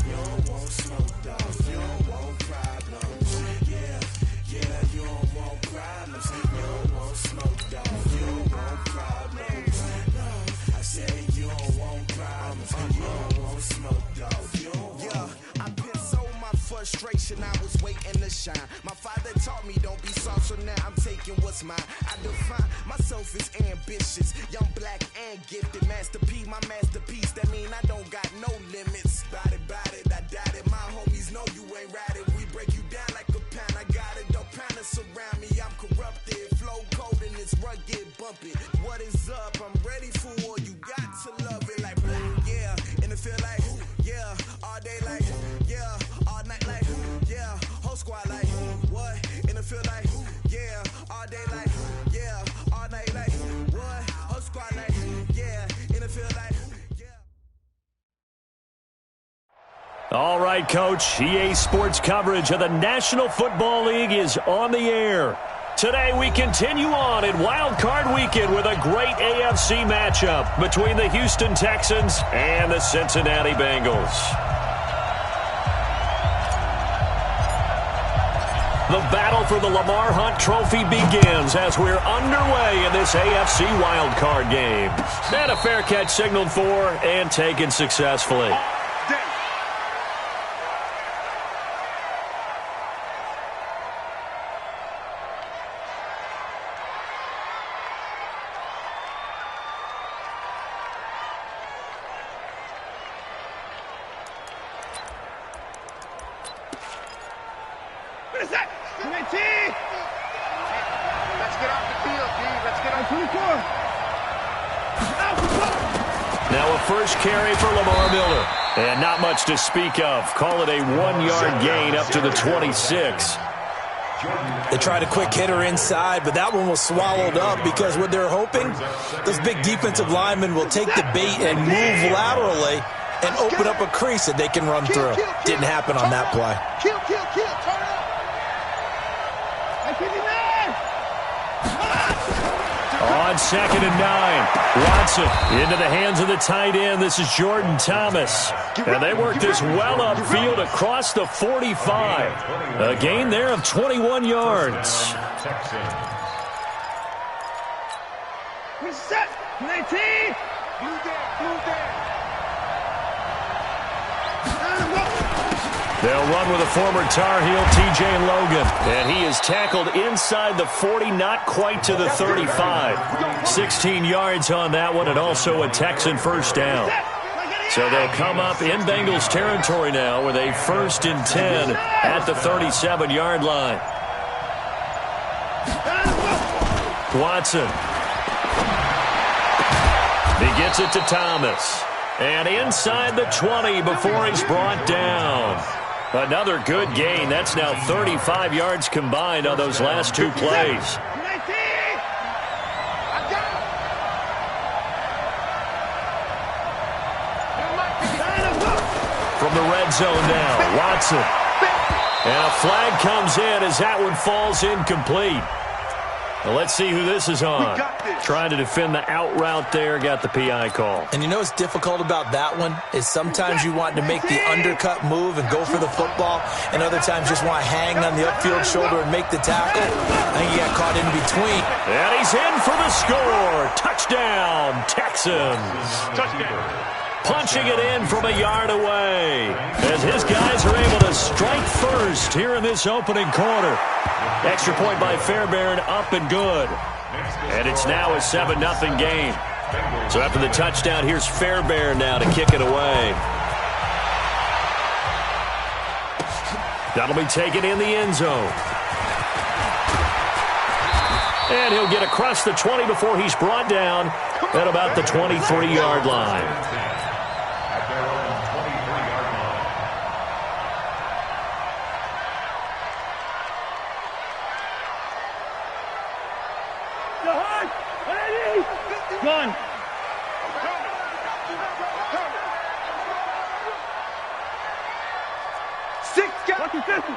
You don't want smoke, dog. You don't want problems. Yeah, yeah, you don't want problems. You don't want smoke, dog. You don't want problems. No, I said you don't want problems. You don't want smoke, dog. You don't want. Yeah, I've been so my frustration, I was waiting to shine. My father taught me don't be soft, so now I'm taking what's mine. I define myself as ambitious, young, black, and gifted. Master P, my masterpiece. That mean I don't got no limits. Bout it, I doubt it. My homies know you ain't ratted. We break you down like a pound. I got it, don't pound us around me. I'm corrupted, flow cold and it's rugged, bumpy. What is up? I'm ready for war. You got to love it like black, yeah. And it feel like, yeah, all day like, yeah, all night like, yeah, whole squad like, what? And it feel like, yeah, all day like, yeah, all night like, what? Whole squad like, yeah, and it feel like, yeah. All right, Coach. EA Sports coverage of the National Football League is on the air. Today we continue on in Wild Card Weekend with a great AFC matchup between the Houston Texans and the Cincinnati Bengals. The battle for the Lamar Hunt Trophy begins as we're underway in this AFC Wild Card game. And a fair catch signaled for and taken successfully. Now a first carry for Lamar Miller. And not much to speak of. Call it a 1-yard gain up to the 26. They tried a quick hitter inside, but that one was swallowed up because what they're hoping, those big defensive linemen will take the bait and move laterally and open up a crease that they can run through. Didn't happen on that play. Turn up. On 2nd and 9, Watson into the hands of the tight end. This is Jordan Thomas. And they work this well upfield across the 45. A gain there of 21 yards. Reset. 19. They'll run with a former Tar Heel, T.J. Logan. And he is tackled inside the 40, not quite to the 35. 16 yards on that one, and also a Texan first down. So they'll come up in Bengals territory now with a 1st and 10 at the 37-yard line. Watson. He gets it to Thomas. And inside the 20 before he's brought down. Another good gain. That's now 35 yards combined on those last two plays. From the red zone now, Watson. And a flag comes in as that one falls incomplete. Well, let's see who this is on. Trying to defend the out route there, got the PI call. And you know what's difficult about that one is sometimes you want to make the undercut move and go for the football, and other times just want to hang on the upfield shoulder and make the tackle. I think he got caught in between. And he's in for the score. Touchdown, Texans. Touchdown. Punching it in from a yard away as his guys are able to strike first here in this opening quarter. Extra point by Fairbairn, up and good. And it's now a 7-0 game. So after the touchdown, here's Fairbairn now to kick it away. That'll be taken in the end zone. And he'll get across the 20 before he's brought down at about the 23-yard line. Gun. Six. Lucky 50.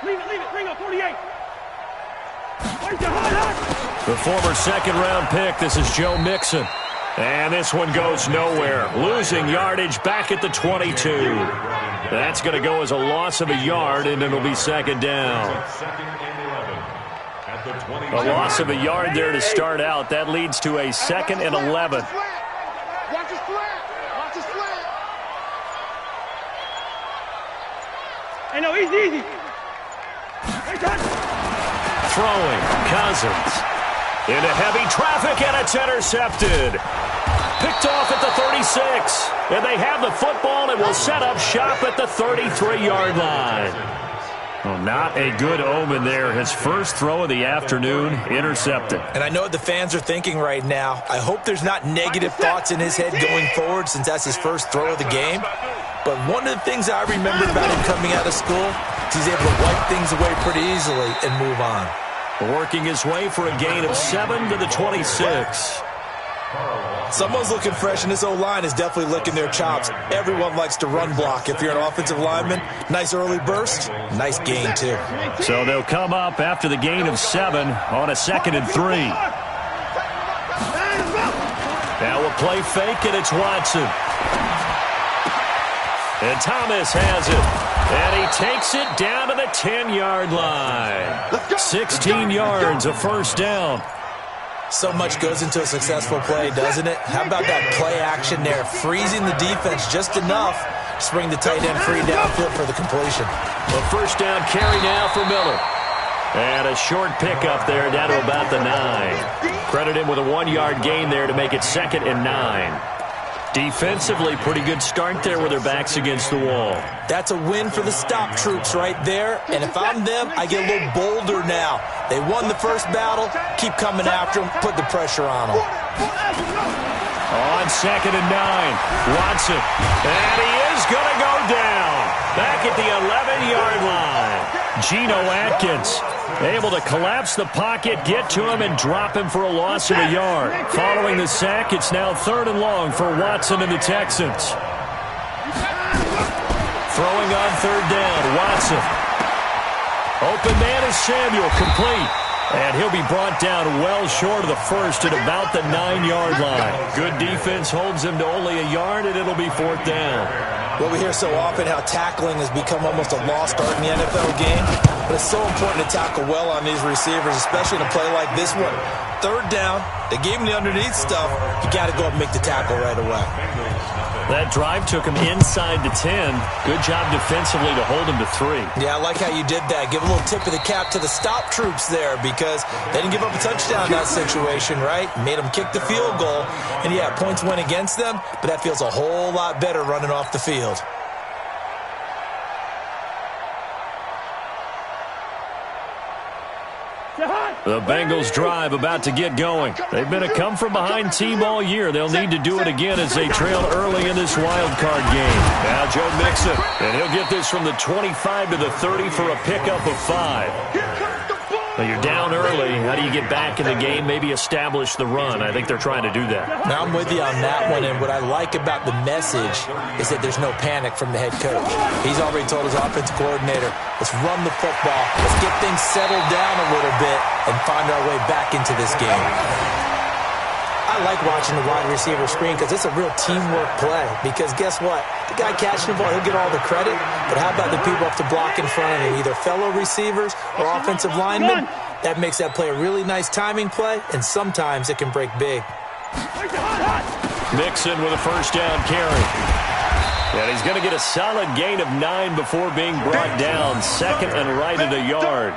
Leave it. Bring up 48. The former second-round pick, this is Joe Mixon. And this one goes nowhere. Losing yardage back at the 22. That's going to go as a loss of a yard, and it'll be second down. A loss of a yard there to start out. That leads to a 2nd and 11. Watch his flat. Watch his flat. Hey, no, easy. Throwing, Cousins. Into heavy traffic, and it's intercepted. Picked off at the 36. And they have the football and will set up shop at the 33-yard line. Well, not a good omen there. His first throw of the afternoon, intercepted. And I know what the fans are thinking right now. I hope there's not negative thoughts in his head going forward since that's his first throw of the game. But one of the things I remember about him coming out of school is he's able to wipe things away pretty easily and move on. Working his way for a gain of 7 to the 26. Someone's looking fresh, and this O-line is definitely licking their chops. Everyone likes to run block. If you're an offensive lineman, nice early burst, nice gain, too. So they'll come up after the gain of 7 on a 2nd and 3. Now a play fake, and it's Watson. And Thomas has it. And he takes it down to the 10-yard line. 16 yards, a first down. So much goes into a successful play, doesn't it? How about that play action there? Freezing the defense just enough to bring the tight end free downfield for the completion. A first down carry now for Miller. And a short pickup there down to about the 9. Credit him with a 1-yard gain there to make it 2nd and 9. Defensively, pretty good start there with their backs against the wall. That's a win for the stop troops right there. And if I'm them, I get a little bolder now. They won the first battle. Keep coming after them. Put the pressure on them. On 2nd and 9, Watson. And he is going to go down. Back at the 11-yard line. Geno Atkins able to collapse the pocket, get to him, and drop him for a loss of a yard. Following the sack, it's now 3rd and long for Watson and the Texans. Throwing on 3rd down, Watson. Open man is Samuel, complete. And he'll be brought down well short of the first at about the 9-yard line. Good defense holds him to only a yard, and it'll be 4th down. Well, we hear so often how tackling has become almost a lost art in the NFL game. But it's so important to tackle well on these receivers, especially in a play like this one. 3rd down, they gave him the underneath stuff. You got to go up and make the tackle right away. That drive took him inside the 10. Good job defensively to hold him to 3. Yeah, I like how you did that. Give a little tip of the cap to the stop troops there because they didn't give up a touchdown in that situation, right? Made them kick the field goal. And, yeah, points went against them, but that feels a whole lot better running off the field. The Bengals drive about to get going. They've been a come-from-behind team all year. They'll need to do it again as they trail early in this wild card game. Now Joe Mixon, and he'll get this from the 25 to the 30 for a pickup of 5. Well, you're down early. How do you get back in the game, maybe establish the run? I think they're trying to do that. Now I'm with you on that one, and what I like about the message is that there's no panic from the head coach. He's already told his offensive coordinator, let's run the football, let's get things settled down a little bit, and find our way back into this game. I like watching the wide receiver screen because it's a real teamwork play. Because guess what? The guy catching the ball, he'll get all the credit. But how about the people up to block in front of him, either fellow receivers or offensive linemen? That makes that play a really nice timing play, and sometimes it can break big. Mixon with a first down carry. And he's going to get a solid gain of 9 before being brought down. 2nd and right at a yard.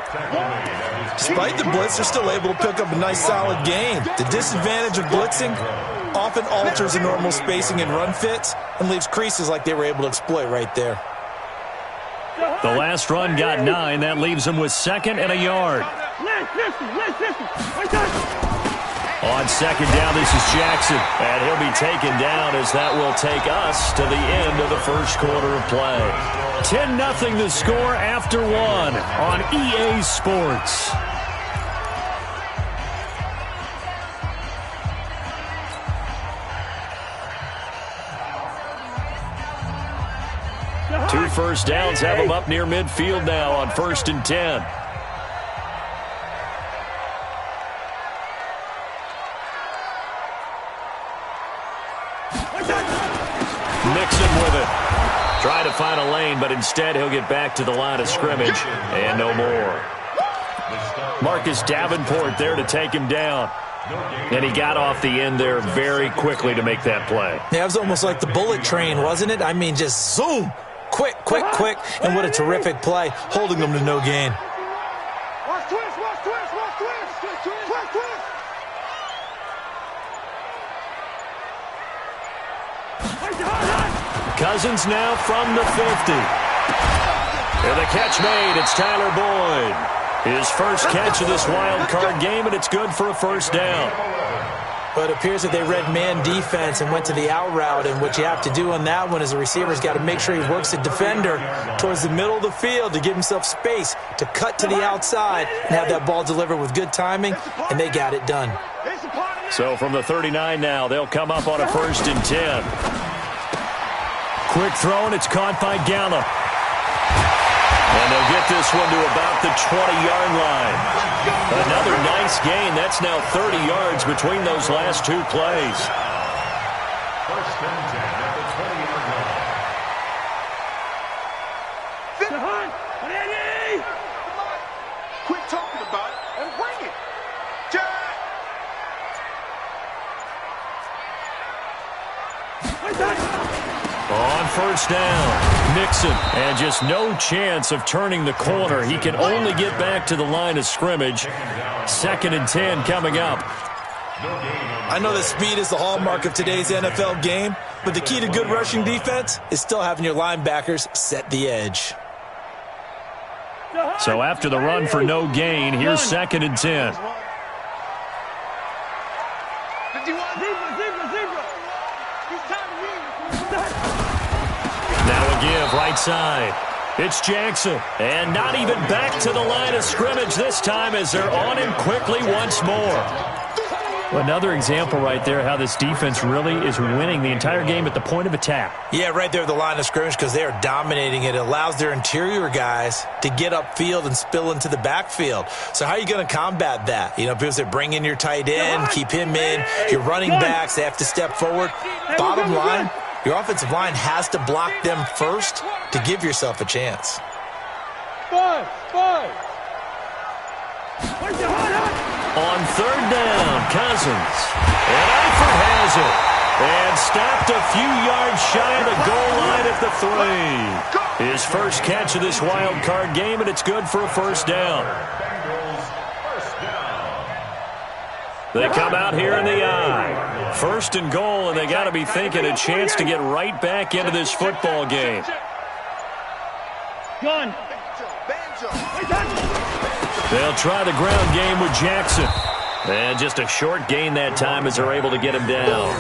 Despite the blitz, they're still able to pick up a nice solid gain. The disadvantage of blitzing often alters the normal spacing and run fits and leaves creases like they were able to exploit right there. The last run got 9. That leaves him with 2nd and a yard. On 2nd down, this is Jackson. And he'll be taken down as that will take us to the end of the first quarter of play. 10-0 the score after 1 on EA Sports. Two first downs have them up near midfield now on 1st and 10. Mixon with it. Trying to find a lane, but instead he'll get back to the line of scrimmage and no more. Marcus Davenport there to take him down. And he got off the end there very quickly to make that play. Yeah, it was almost like the bullet train, wasn't it? I mean, just zoom. Quick, quick, quick. And what a terrific play, holding them to no gain. Watch twist, watch twist, watch twist. Twist, twist. Cousins now from the 50. And the catch made. It's Tyler Boyd. His first catch of this wild card game, and it's good for a first down. But it appears that they read man defense and went to the out route, and what you have to do on that one is the receiver's got to make sure he works the defender towards the middle of the field to give himself space to cut to the outside and have that ball delivered with good timing, and they got it done. So from the 39 now, they'll come up on a 1st and 10. Quick throw, and it's caught by Gallup. And they'll get this one to about the 20-yard line. Another nice gain. That's now 30 yards between those last two plays. 1st and 10 at the 20-yard line. Quit talking about it and bring it. On 1st down, Mixon, and just no chance of turning the corner. He can only get back to the line of scrimmage. 2nd and 10 coming up. I know that speed is the hallmark of today's NFL game, but the key to good rushing defense is still having your linebackers set the edge. So after the run for no gain, here's 2nd and 10. Now a give, right side. It's Jackson. And not even back to the line of scrimmage this time as they're on him quickly once more. Another example right there how this defense really is winning the entire game at the point of attack. Yeah, right there at the line of scrimmage because they are dominating it. It allows their interior guys to get upfield and spill into the backfield. So how are you going to combat that? You know, because they bring in your tight end, keep him in. Your running backs, they have to step forward. Bottom line, your offensive line has to block them first to give yourself a chance. Five. On 3rd down, Cousins. And Eifert has it. And stopped a few yards shy of the goal line at the 3. His first catch of this wild card game, and it's good for a 1st down. They come out here in the I. 1st and goal, and they got to be thinking a chance to get right back into this football game. Gun. They'll try the ground game with Jackson. And just a short gain that time as they're able to get him down.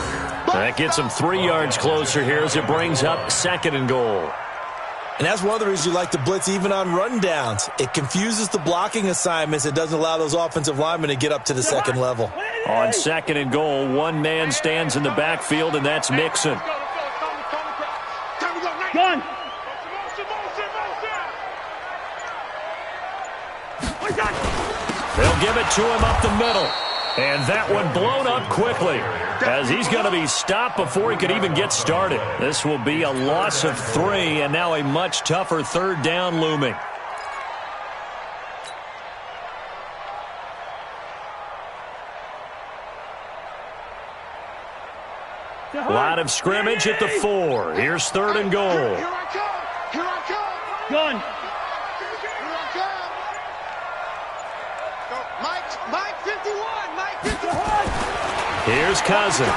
That gets him 3 yards closer here as it brings up 2nd and goal. And that's one of the reasons you like to blitz even on rundowns. It confuses the blocking assignments. It doesn't allow those offensive linemen to get up to the 2nd level. On 2nd and goal, one man stands in the backfield, and that's Mixon. Gun. They'll give it to him up the middle. And that one blown up quickly as he's going to be stopped before he could even get started. This will be a loss of 3 and now a much tougher 3rd down looming. Line of scrimmage at the 4. Here's 3rd and goal. Here I come. Gun. Mike 51. Mike 51. Here's Cousins.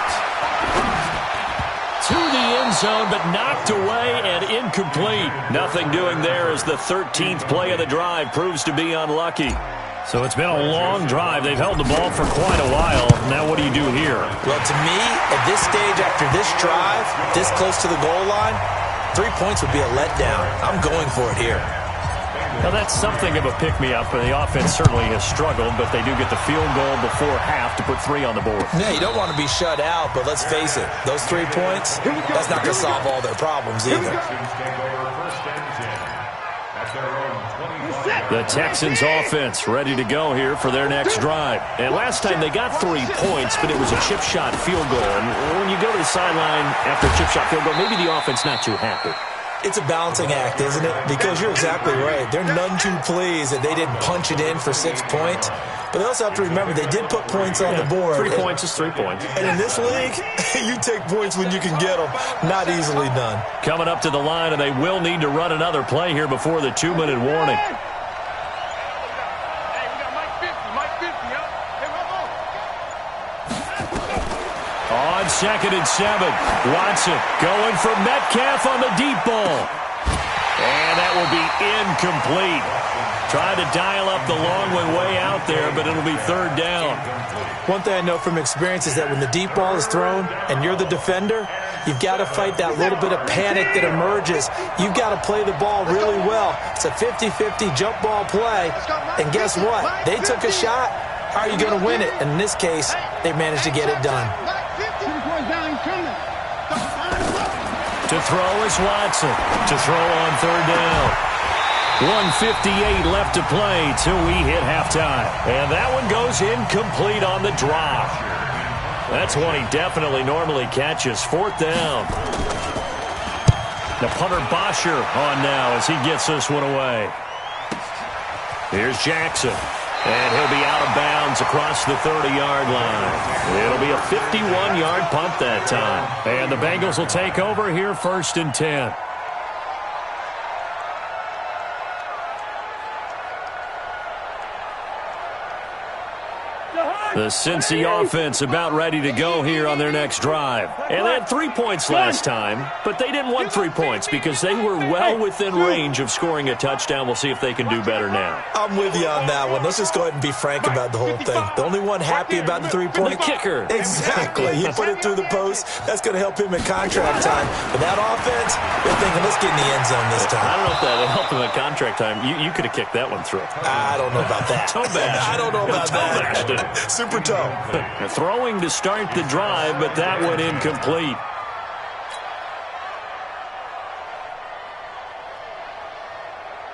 To the end zone, but knocked away and incomplete. Nothing doing there as the 13th play of the drive proves to be unlucky. So it's been a long drive. They've held the ball for quite a while. Now what do you do here? Well, to me, at this stage after this drive, this close to the goal line, 3 points would be a letdown. I'm going for it here. Now that's something of a pick-me-up, and the offense certainly has struggled, but they do get the field goal before half to put 3 on the board. Yeah, you don't want to be shut out, but let's face it, those 3 points, that's not going to solve all their problems either. Take over 1st and 10 at their own 20. The Texans offense ready to go here for their next drive. And last time they got 3 points, but it was a chip shot field goal. And when you go to the sideline after a chip shot field goal, maybe the offense not too happy. It's a balancing act, isn't it? Because you're exactly right. They're none too pleased that they didn't punch it in for 6 points. But they also have to remember they did put points on the board. 3 points is 3 points. And in this league, you take points when you can get them. Not easily done. Coming up to the line, and they will need to run another play here before the 2-minute warning. On 2nd and 7, Watson going for Metcalf on the deep ball. And that will be incomplete. Trying to dial up the long way out there, but it'll be 3rd down. One thing I know from experience is that when the deep ball is thrown and you're the defender, you've got to fight that little bit of panic that emerges. You've got to play the ball really well. It's a 50-50 jump ball play. And guess what? They took a shot. How are you going to win it? And in this case, they managed to get it done. To throw is Watson. To throw on 3rd down. 1:58 left to play till we hit halftime. And that one goes incomplete on the drop. That's one he definitely normally catches. 4th down. The punter Bosher on now as he gets this one away. Here's Jackson. And he'll be out of bounds across the 30-yard line. It'll be a 51-yard punt that time. And the Bengals will take over here 1st and 10. The Cincy offense about ready to go here on their next drive. And they had 3 points last time, but they didn't want 3 points because they were well within range of scoring a touchdown. We'll see if they can do better now. I'm with you on that one. Let's just go ahead and be frank about the whole thing. The only one happy about the 3-point kicker. Exactly. He put it through the post. That's going to help him in contract time. But that offense, they're thinking, let's get in the end zone this time. I don't know if that helped him at contract time. You could have kicked that one through. I don't know about that. Toe bash. I don't know about that. Super toe. Throwing to start the drive, but that one incomplete.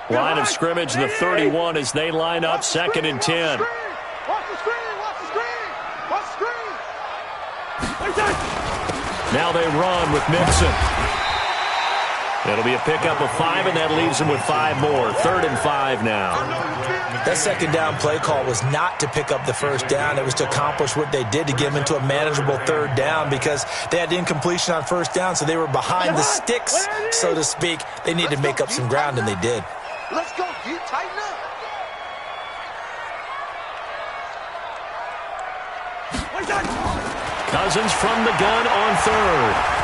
Line of scrimmage, the 31 as they line up 2nd and 10. Watch the screen! Watch the screen! Watch the screen! Now they run with Mixon. It'll be a pickup of 5, and that leaves them with 5 more. 3rd and 5 now. That 2nd down play call was not to pick up the 1st down. It was to accomplish what they did to get them into a manageable 3rd down because they had incompletion on 1st down, so they were behind the sticks, so to speak. They needed to make up some ground, and they did. Let's go. You tighten up. Cousins from the gun on 3rd.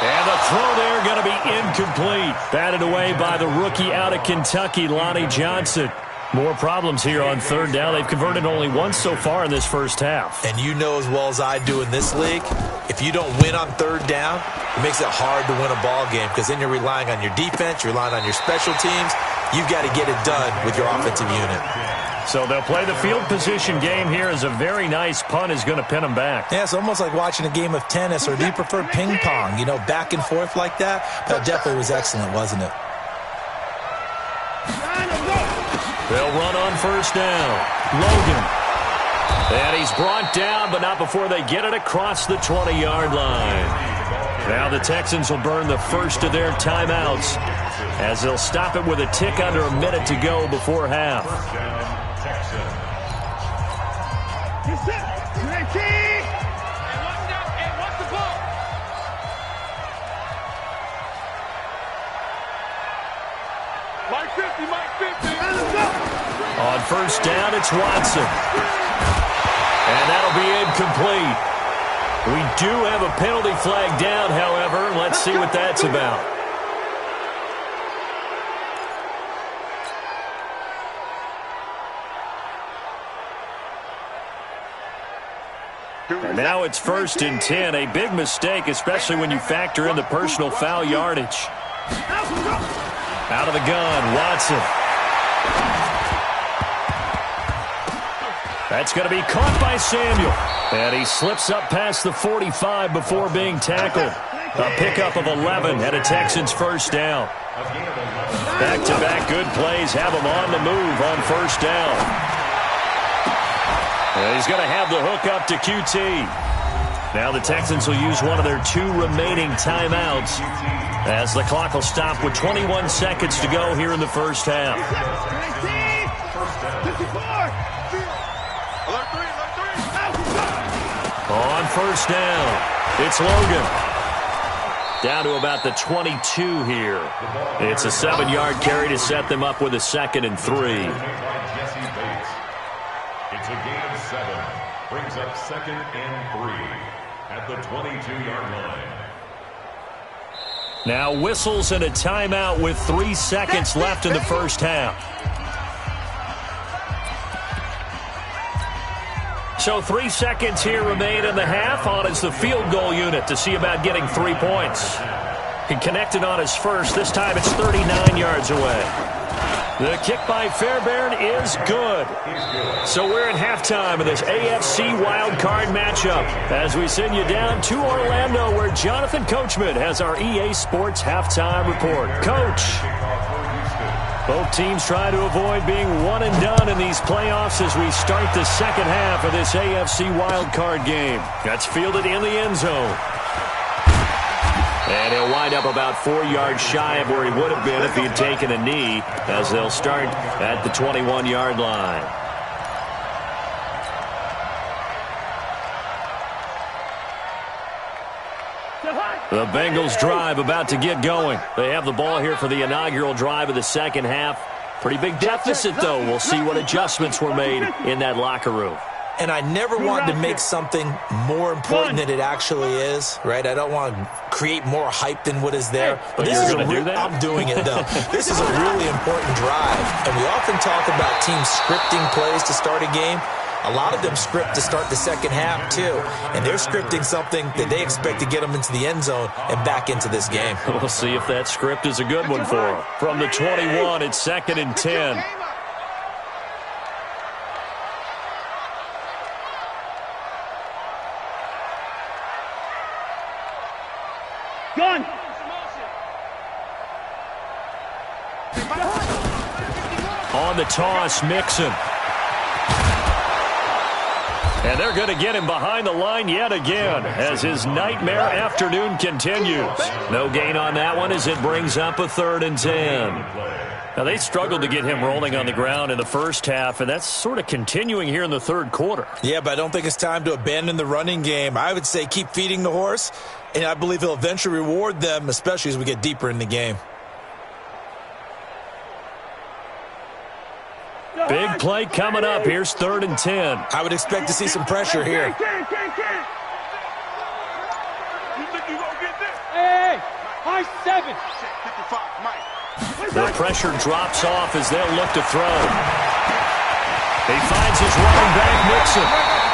And the throw there going to be incomplete. Batted away by the rookie out of Kentucky, Lonnie Johnson. More problems here on 3rd down. They've converted only once so far in this first half. And you know as well as I do in this league, if you don't win on 3rd down, it makes it hard to win a ball game because then you're relying on your defense, you're relying on your special teams. You've got to get it done with your offensive unit. So they'll play the field position game here as a very nice punt is going to pin them back. Yeah, it's almost like watching a game of tennis, or do you prefer ping pong, you know, back and forth like that? That definitely was excellent, wasn't it? They'll run on 1st down. Logan. And he's brought down, but not before they get it across the 20-yard line. Now the Texans will burn the first of their timeouts as they'll stop it with a tick under a minute to go before half. Mike 50, Mike 50. On 1st down, it's Watson. And that'll be incomplete. We do have a penalty flag down, however. Let's see what that's about. And now it's 1st and 10. A big mistake, especially when you factor in the personal foul yardage. Out of the gun, Watson. That's going to be caught by Samuel. And he slips up past the 45 before being tackled. A pickup of 11 and a Texans 1st down. Back-to-back good plays have him on the move on first down. And he's going to have the hook up to QT. Now the Texans will use one of their 2 remaining timeouts as the clock will stop with 21 seconds to go here in the first half. On first down, it's Logan. Down to about the 22 here. It's a 7-yard carry to set them up with a 2nd and 3. It's a gain of 7. Brings up 2nd and 3 at the 22-yard line. Now whistles and a timeout with 3 seconds left in the first half. So 3 seconds here remain in the half. On is the field goal unit to see about getting 3 points. He connected on his first. This time it's 39 yards away. The kick by Fairbairn is good. So we're in halftime of this AFC wildcard matchup as we send you down to Orlando where Jonathan Coachman has our EA Sports halftime report. Coach. Both teams try to avoid being one and done in these playoffs as we start the second half of this AFC wildcard game. That's fielded in the end zone. And he'll wind up about 4 yards shy of where he would have been if he had taken a knee as they'll start at the 21-yard line. The Bengals drive about to get going. They have the ball here for the inaugural drive of the second half. Pretty big deficit, though. We'll see what adjustments were made in that locker room. And I never want to make something more important than it actually is, right? I don't want to create more hype than what is there. But this is I'm doing it, though. This is a really important drive. And we often talk about teams scripting plays to start a game. A lot of them script to start the second half, too. And they're scripting something that they expect to get them into the end zone and back into this game. We'll see if that script is a good one for them. From the 21, it's 2nd and 10. Gun! On the toss, Mixon. And they're going to get him behind the line yet again as his nightmare afternoon continues. No gain on that one as it brings up a 3rd and 10. Now, they struggled to get him rolling on the ground in the first half, and that's sort of continuing here in the third quarter. Yeah, but I don't think it's time to abandon the running game. I would say keep feeding the horse, and I believe he'll eventually reward them, especially as we get deeper in the game. Big play coming up. Here's 3rd and 10. I would expect to see some pressure here. You think you gonna get this? Hey, high 7. 55, Mike. The pressure drops off as they'll look to throw. He finds his running back, Mixon.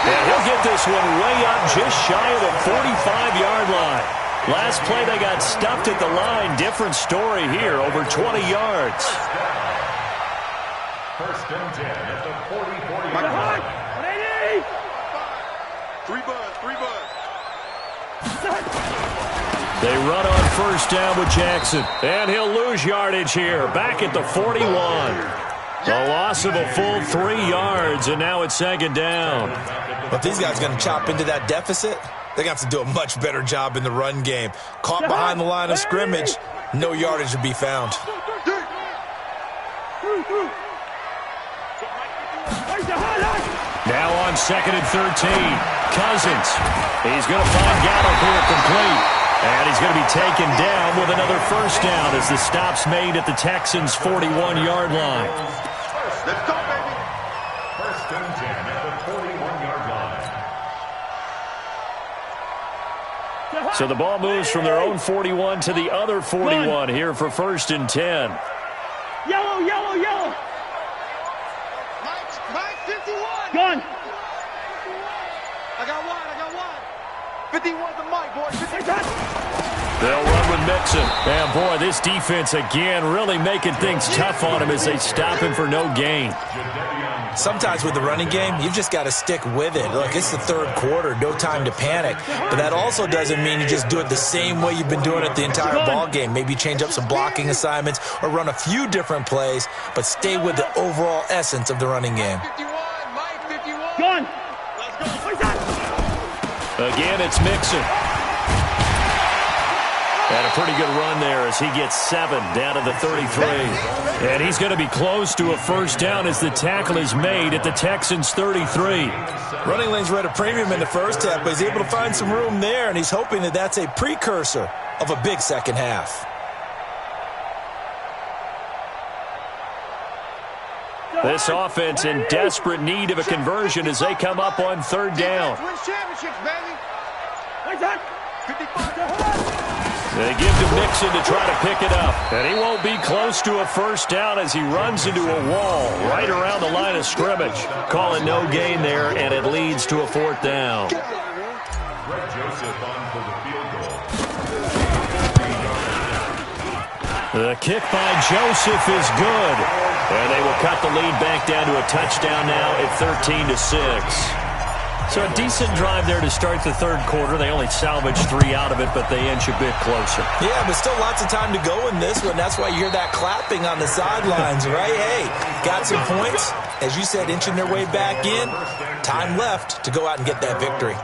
And he'll get this one way up just shy of the 45-yard line. Last play, they got stuffed at the line. Different story here, over 20 yards. 1st and 10 at the 40-40 Mike, line. 3 buds. They run on 1st down with Jackson. And he'll lose yardage here, back at the 41. A loss of a full 3 yards, and now it's 2nd down. But these guys are going to chop into that deficit. They got to do a much better job in the run game. Caught behind the line of scrimmage, no yardage to be found. Now on 2nd and 13, Cousins. He's going to find Gallup here complete. And he's going to be taken down with another 1st down as the stop's made at the Texans' 41-yard line. Let's go, baby. 1st and 10 at the 41-yard line. So the ball moves from their own 41 to the other 41 here for 1st and 10. Yellow. Mike, 51. Gun. I got one. 51 the Mike, boy. 51. They'll run with Mixon. And, boy, this defense, again, really making things tough on him as they stop him for no gain. Jadeveon Sometimes with the running game, you've just got to stick with it. Look, it's the third quarter, no time to panic. But that also doesn't mean you just do it the same way you've been doing it the entire ball game. Maybe change up some blocking assignments or run a few different plays, but stay with the overall essence of the running game. Again, it's Mixon. And a pretty good run there as he gets 7 down to the 33. And he's going to be close to a first down as the tackle is made at the Texans' 33. Running lanes were at a premium in the first half, but he's able to find some room there, and he's hoping that that's a precursor of a big second half. This offense in desperate need of a conversion as they come up on third down. They give to Mixon to try to pick it up. And he won't be close to a first down as he runs into a wall right around the line of scrimmage. Calling no gain there, and it leads to a fourth down. The kick by Joseph is good. And they will cut the lead back down to a touchdown now at 13-6. So a decent drive there to start the third quarter. They only salvaged 3 out of it, but they inch a bit closer. Yeah, but still lots of time to go in this one. That's why you hear that clapping on the sidelines, right? Hey, got some points. As you said, inching their way back in. Time left to go out and get that victory.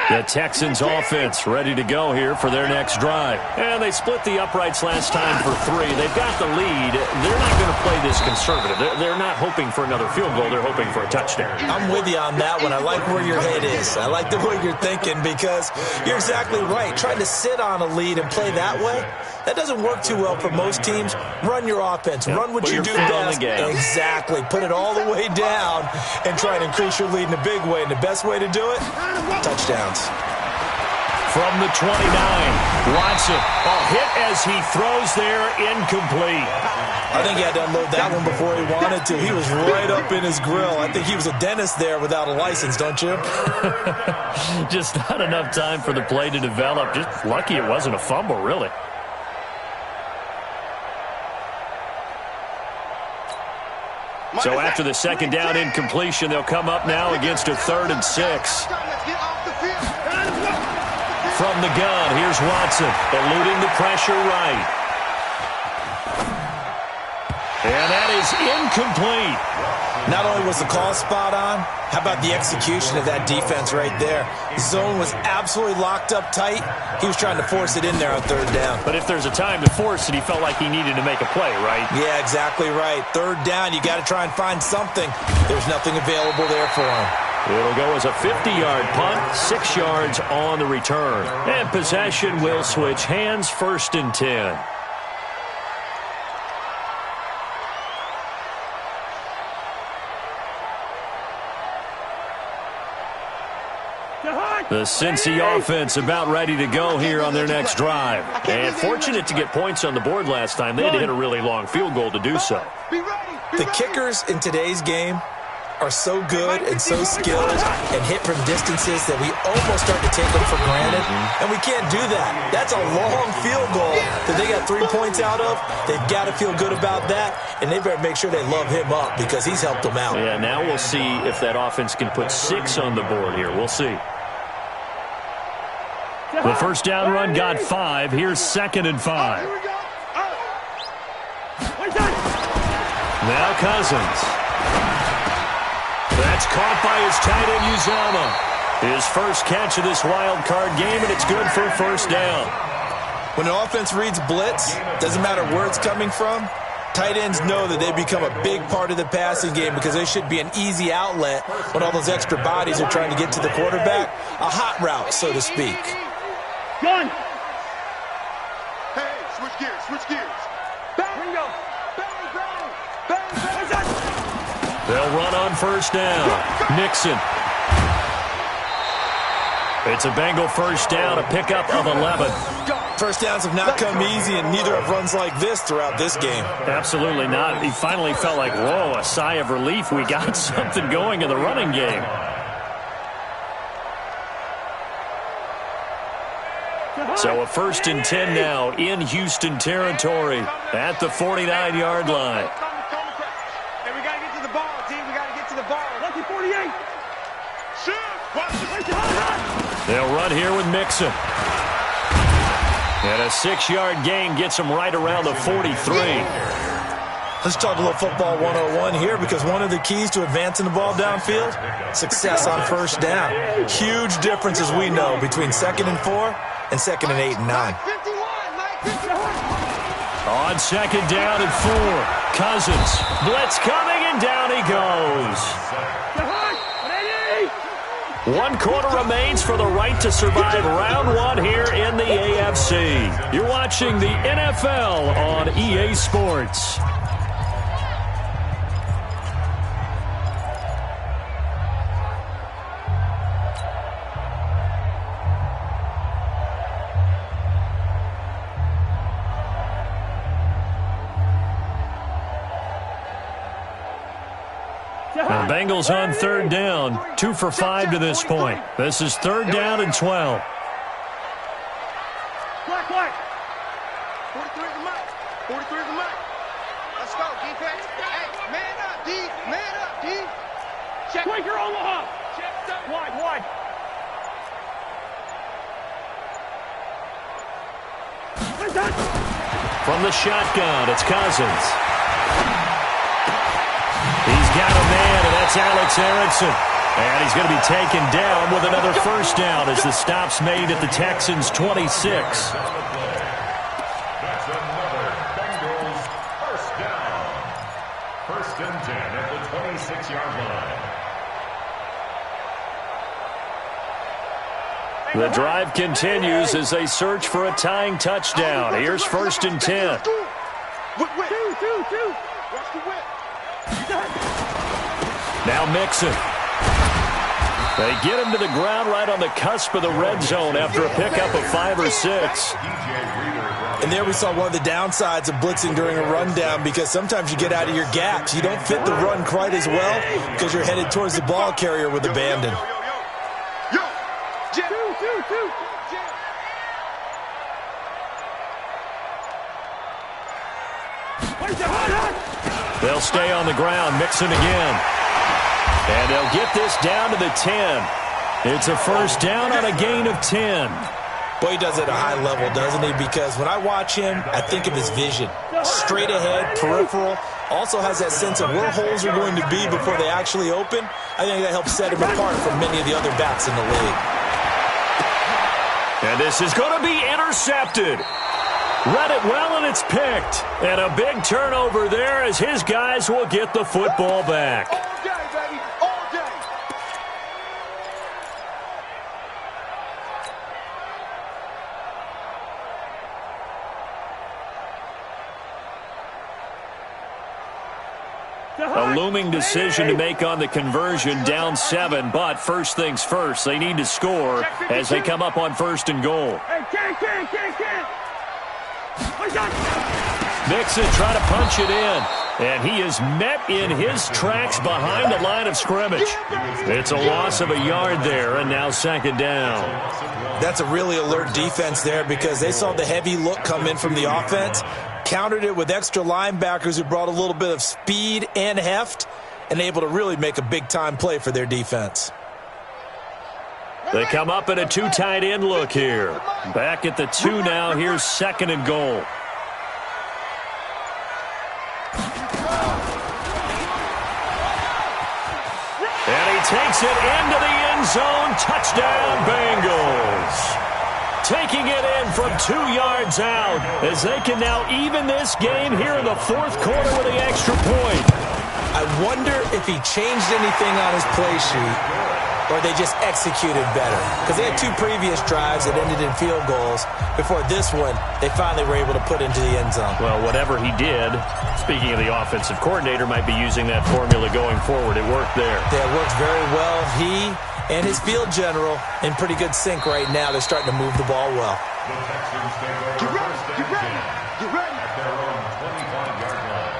The Texans offense ready to go here for their next drive. And they split the uprights last time for 3. They've got the lead. They're not going to play this conservative. They're not hoping for another field goal. They're hoping for a touchdown. I'm with you on that one. I like where your head is. I like the way you're thinking because you're exactly right. Trying to sit on a lead and play that way, that doesn't work too well for most teams. Run your offense. Yeah, run what you do best. Exactly. Put it all the way down and try and increase your lead in a big way. And the best way to do it, touchdowns. From the 29, Watson, a hit as he throws there, incomplete. I think he had to unload that one before he wanted to. He was right up in his grill. I think he was a dentist there without a license, don't you? Just not enough time for the play to develop. Just lucky it wasn't a fumble, really. So after the second down incompletion, they'll come up now against a 3rd and 6. From the gun, here's Watson, eluding the pressure right. And that is incomplete. Not only was the call spot on, how about the execution of that defense right there? The zone was absolutely locked up tight. He was trying to force it in there on 3rd down. But if there's a time to force it, he felt like he needed to make a play, right? Yeah, exactly right. 3rd down, you got to try and find something. There's nothing available there for him. It'll go as a 50-yard punt, 6 yards on the return. And possession will switch hands, 1st and 10. The Cincy offense about ready to go here on their next drive. And fortunate to get points on the board last time. They had to hit a really long field goal to do so. The kickers in today's game are so good and so skilled and hit from distances that we almost start to take them for granted. And we can't do that. That's a long field goal that they got 3 points out of. They've got to feel good about that, and they better make sure they love him up because he's helped them out. Yeah, now we'll see if that offense can put 6 on the board here. We'll see. The first down run got 5. Here's 2nd and 5. Now Cousins. That's caught by his tight end, Uzomah. His first catch of this wild card game, and it's good for a first down. When an offense reads blitz, doesn't matter where it's coming from, tight ends know that they become a big part of the passing game because they should be an easy outlet when all those extra bodies are trying to get to the quarterback. A hot route, so to speak. Gun! Hey, switch gears, switch gears. Bang! Bingo! Bang, bang! Bang, bang! They'll run on first down. Nixon. It's a Bengal first down, a pickup of 11. First downs have not come easy, and neither have runs like this throughout this game. Absolutely not. He finally felt like, whoa, a sigh of relief. We got something going in the running game. So a 1st and 10 now in Houston territory at the 49-yard line. Hey, we got to get to the ball, team. We got to get to the ball. Lucky 48. Shoot. They'll run here with Mixon. And a 6-yard gain gets him right around the 43. Let's talk a little football 101 here, because one of the keys to advancing the ball downfield, success on 1st down. Huge difference, as we know, between 2nd and 4 and 2nd and 8 and 9. On 2nd down and 4, Cousins. Blitz coming, and down he goes. 1 quarter remains for the right to survive round 1 here in the AFC. You're watching the NFL on EA Sports. The Bengals on 3rd down, 2 for 5 to this point. This is 3rd down and 12. Black. 43 is the mic. 43 is the mic. Let's go, defense. Hey, man up, D. Man up, D. Check. Quaker Omaha. Check. Wide. From the shotgun, it's Cousins. He's got a man, and that's Alex Erickson. And he's going to be taken down with another 1st down as the stop's made at the Texans' 26. That's another Bengals 1st down. 1st and 10 at the 26-yard line. The drive continues as they search for a tying touchdown. Here's 1st and 10. Two. Watch the whip. Now Mixon. They get him to the ground right on the cusp of the red zone after a pickup of 5 or 6. And there we saw one of the downsides of blitzing during a rundown, because sometimes you get out of your gaps. You don't fit the run quite as well because you're headed towards the ball carrier with abandon. Two. They'll stay on the ground. Mixon again. And they'll get this down to the 10. It's a 1st down on a gain of 10. Boy, he does it at a high level, doesn't he? Because when I watch him, I think of his vision. Straight ahead, peripheral. Also has that sense of where holes are going to be before they actually open. I think that helps set him apart from many of the other backs in the league. And this is going to be intercepted. Read it well, and it's picked. And a big turnover there as his guys will get the football back. All day, baby. All day. A looming decision to make on the conversion, down 7, but first things first, they need to score as they come up on 1st and goal. Hey, can't. Mixon trying to punch it in, and he is met in his tracks behind the line of scrimmage. It's a loss of a yard there, and now 2nd down. That's a really alert defense there, because they saw the heavy look come in from the offense, countered it with extra linebackers who brought a little bit of speed and heft, and able to really make a big-time play for their defense. They come up in a 2 tight end look here. Back at the 2 now. Here's 2nd and goal. And he takes it into the end zone. Touchdown, Bengals. Taking it in from 2 yards out as they can now even this game here in the 4th quarter with the extra point. I wonder if he changed anything on his play sheet, or they just executed better. Because they had 2 previous drives that ended in field goals. Before this one, they finally were able to put into the end zone. Well, whatever he did, speaking of the offensive coordinator, might be using that formula going forward. It worked there. Yeah, it worked very well. He and his field general in pretty good sync right now. They're starting to move the ball well. Get ready. At their own 25-yard line.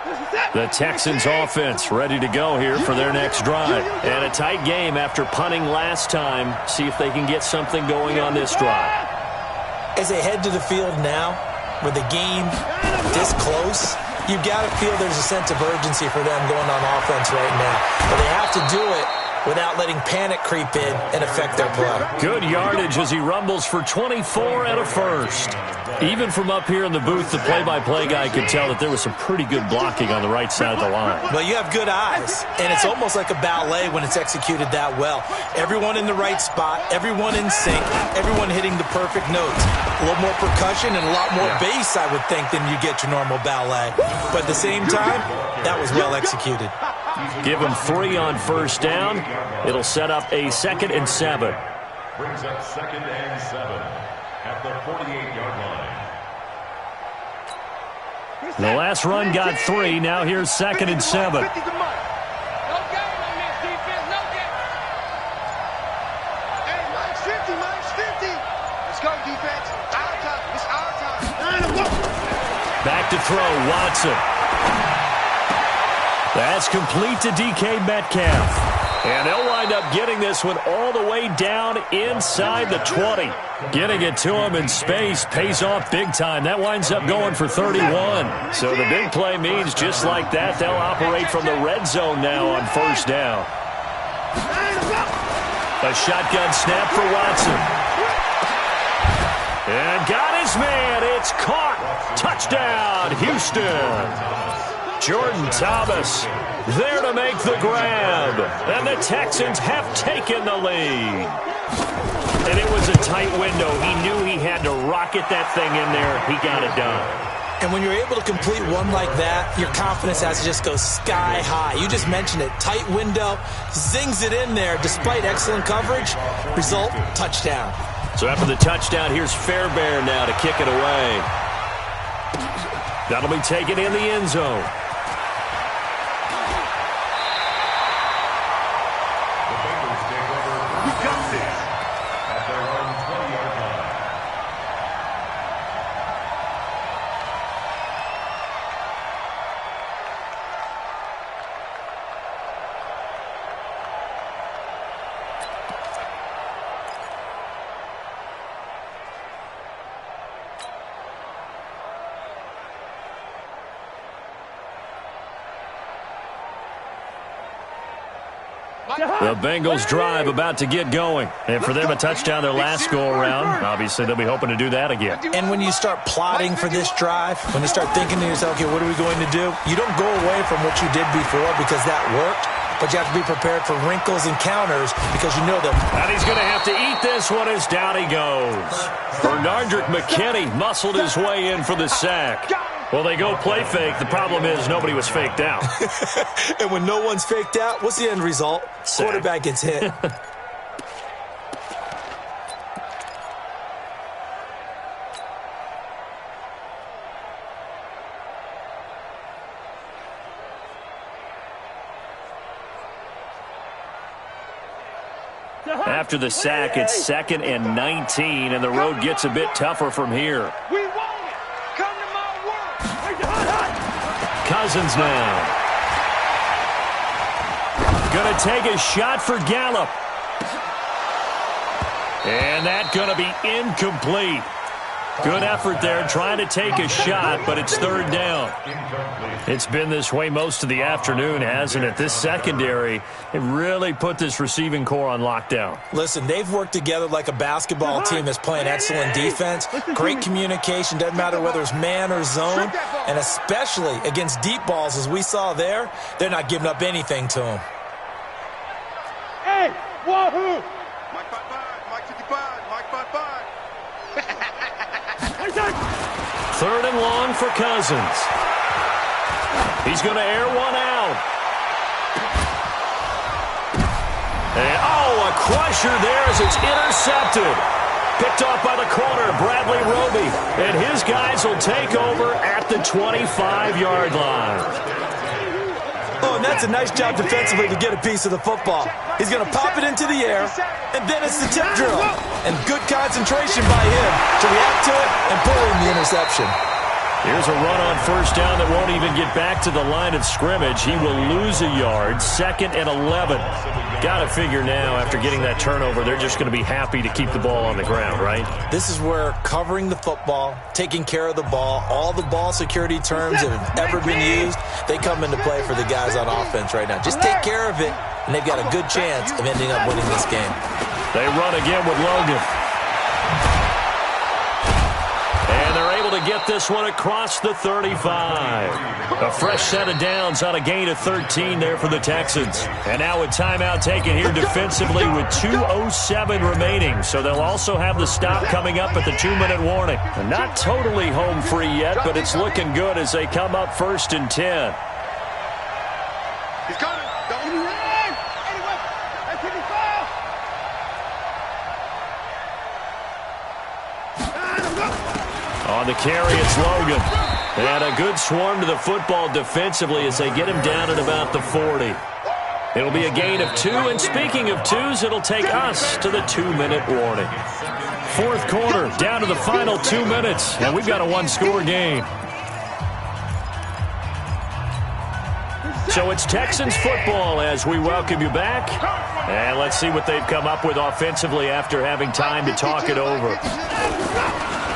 This is it. The Texans offense ready to go here for their next drive. And a tight game after punting last time. See if they can get something going on this drive. As they head to the field now, with the game this close, you've got to feel there's a sense of urgency for them going on offense right now. But they have to do it without letting panic creep in and affect their play. Good yardage as he rumbles for 24 and a first. Even from up here in the booth, the play-by-play guy could tell that there was some pretty good blocking on the right side of the line. Well, you have good eyes, and it's almost like a ballet when it's executed that well. Everyone in the right spot, everyone in sync, everyone hitting the perfect notes. A little more percussion and a lot more bass, I would think, than you get your normal ballet. But at the same time, that was well executed. Give him 3 on first down. It'll set up a 2nd and 7. Brings up 2nd and 7 at the 48-yard line. The last run got 3. Now here's 2nd and 7. No game on this defense. No game. Hey, Mike's 50. Mike's 50. Let's go, defense. Our time. It's our time. Back to throw, Watson. That's complete to DK Metcalf. And they'll wind up getting this one all the way down inside the 20. Getting it to him in space pays off big time. That winds up going for 31. So the big play means just like that, they'll operate from the red zone now on first down. A shotgun snap for Watson. And got his man. It's caught. Touchdown, Houston. Jordan Thomas there to make the grab. And the Texans have taken the lead. And it was a tight window. He knew he had to rocket that thing in there. He got it done. And when you're able to complete one like that, your confidence has to just go sky high. You just mentioned it. Tight window, zings it in there despite excellent coverage. Result, touchdown. So after the touchdown, here's Fairbairn now to kick it away. That'll be taken in the end zone. The Bengals drive about to get going. And for them, a touchdown their last go-around. Obviously, they'll be hoping to do that again. And when you start plotting for this drive, when you start thinking to yourself, okay, what are we going to do? You don't go away from what you did before because that worked, but you have to be prepared for wrinkles and counters because you know them. And he's going to have to eat this one as down he goes. Bernardrick McKinney muscled his way in for the sack. Well, they go play fake. The problem is nobody was faked out. And when no one's faked out, what's the end result? Sack. Quarterback gets hit. After the sack, it's 2nd and 19, and the road gets a bit tougher from here. We want it. Come to my world. Cousins now. Going to take a shot for Gallup. And that's going to be incomplete. Good effort there trying to take a shot, but it's 3rd down. It's been this way most of the afternoon, hasn't it? This secondary, it really put this receiving core on lockdown. Listen, they've worked together like a basketball team that's playing excellent defense. Great communication, doesn't matter whether it's man or zone. And especially against deep balls, as we saw there, they're not giving up anything to them. Hey, wahoo! Mike 5-5, Mike 55, Mike 5-5. 3rd and long for Cousins. He's going to air one out. And, a crusher there as it's intercepted. Picked off by the corner, Bradley Roby. And his guys will take over at the 25-yard line. Oh, and that's a nice job defensively to get a piece of the football. He's going to pop it into the air, and then it's the tip drill. And good concentration by him to react to it and pull in the interception. Here's a run on first down that won't even get back to the line of scrimmage. He will lose a yard, 2nd and 11. Got to figure now, after getting that turnover, they're just going to be happy to keep the ball on the ground, right? This is where covering the football, taking care of the ball, all the ball security terms that have ever been used, they come into play for the guys on offense right now. Just take care of it, and they've got a good chance of ending up winning this game. They run again with Logan. And they're able to get this one across the 35. A fresh set of downs on a gain of 13 there for the Texans. And now a timeout taken here defensively with 2:07 remaining. So they'll also have the stop coming up at the 2-minute warning. And not totally home free yet, but it's looking good as they come up 1st and 10. He's coming. Don't give me that. Anyway, that's 55. On the carry, it's Logan. And a good swarm to the football defensively as they get him down at about the 40. It'll be a gain of 2, and speaking of 2s, it'll take us to the 2-minute warning. 4th quarter, down to the final 2 minutes, and we've got a 1-score game. So it's Texans football as we welcome you back. And let's see what they've come up with offensively after having time to talk it over.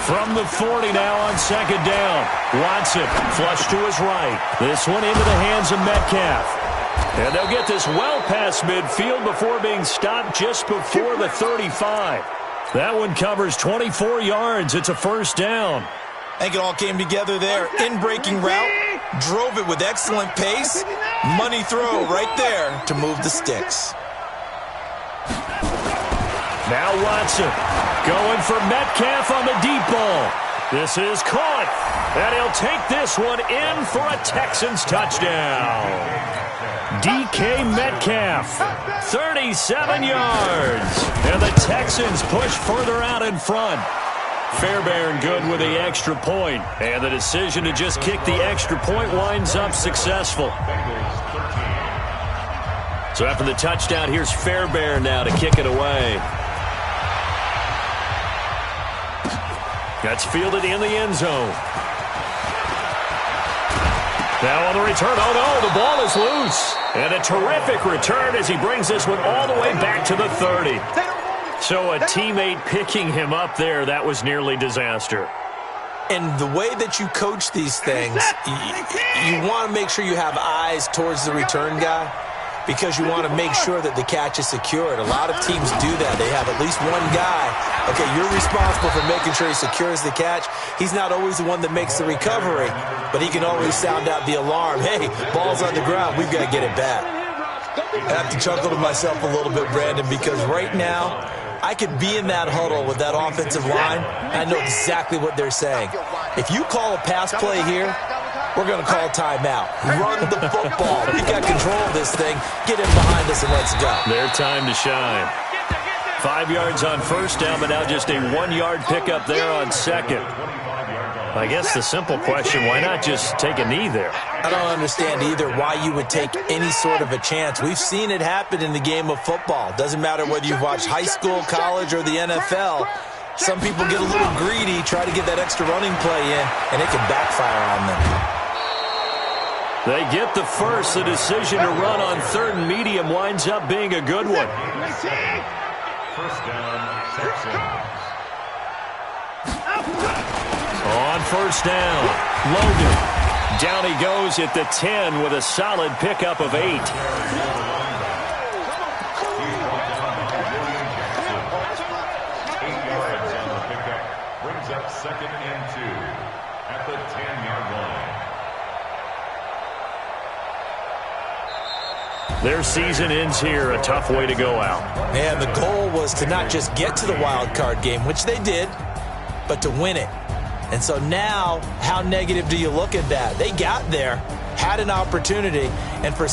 From the 40 now on 2nd down. Watson flush to his right. This one into the hands of Metcalf. And they'll get this well past midfield before being stopped just before the 35. That one covers 24 yards. It's a 1st down. I think it all came together there. In-breaking route, drove it with excellent pace. Money throw right there to move the sticks. Now Watson going for Metcalf on the deep ball. This is caught, and he'll take this one in for a Texans touchdown. DK Metcalf, 37 yards, and the Texans push further out in front. Fairbairn good with the extra point, and the decision to just kick the extra point winds up successful. So after the touchdown, here's Fairbairn now to kick it away. That's fielded in the end zone. Now on the return, oh no, the ball is loose. And a terrific return as he brings this one all the way back to the 30. So a teammate picking him up there, that was nearly disaster. And the way that you coach these things, you want to make sure you have eyes towards the return guy because you want to make sure that the catch is secured. A lot of teams do that. They have at least one guy. Okay, you're responsible for making sure he secures the catch. He's not always the one that makes the recovery, but he can always sound out the alarm. Hey, ball's on the ground. We've got to get it back. I have to chuckle to myself a little bit, Brandon, because right now, I could be in that huddle with that offensive line. I know exactly what they're saying. If you call a pass play here, we're going to call timeout. Run the football. We've got control of this thing. Get him behind us and let's go. Their time to shine. 5 yards on first down, but now just a 1-yard pickup there on second. I guess the simple question, why not just take a knee there? I don't understand either why you would take any sort of a chance. We've seen it happen in the game of football. Doesn't matter whether you've watched high school, college, or the NFL. Some people get a little greedy, try to get that extra running play in, and it can backfire on them. They get the first. The decision to run on 3rd and medium winds up being a good one. First down, Texans. On first down, Logan. Down he goes at the 10 with a solid pickup of 8. Brings up 2nd and 2 at the 10-yard line. Their season ends here. A tough way to go out. And the goal was to not just get to the wild card game, which they did, but to win it. And so now, how negative do you look at that? They got there, had an opportunity, and for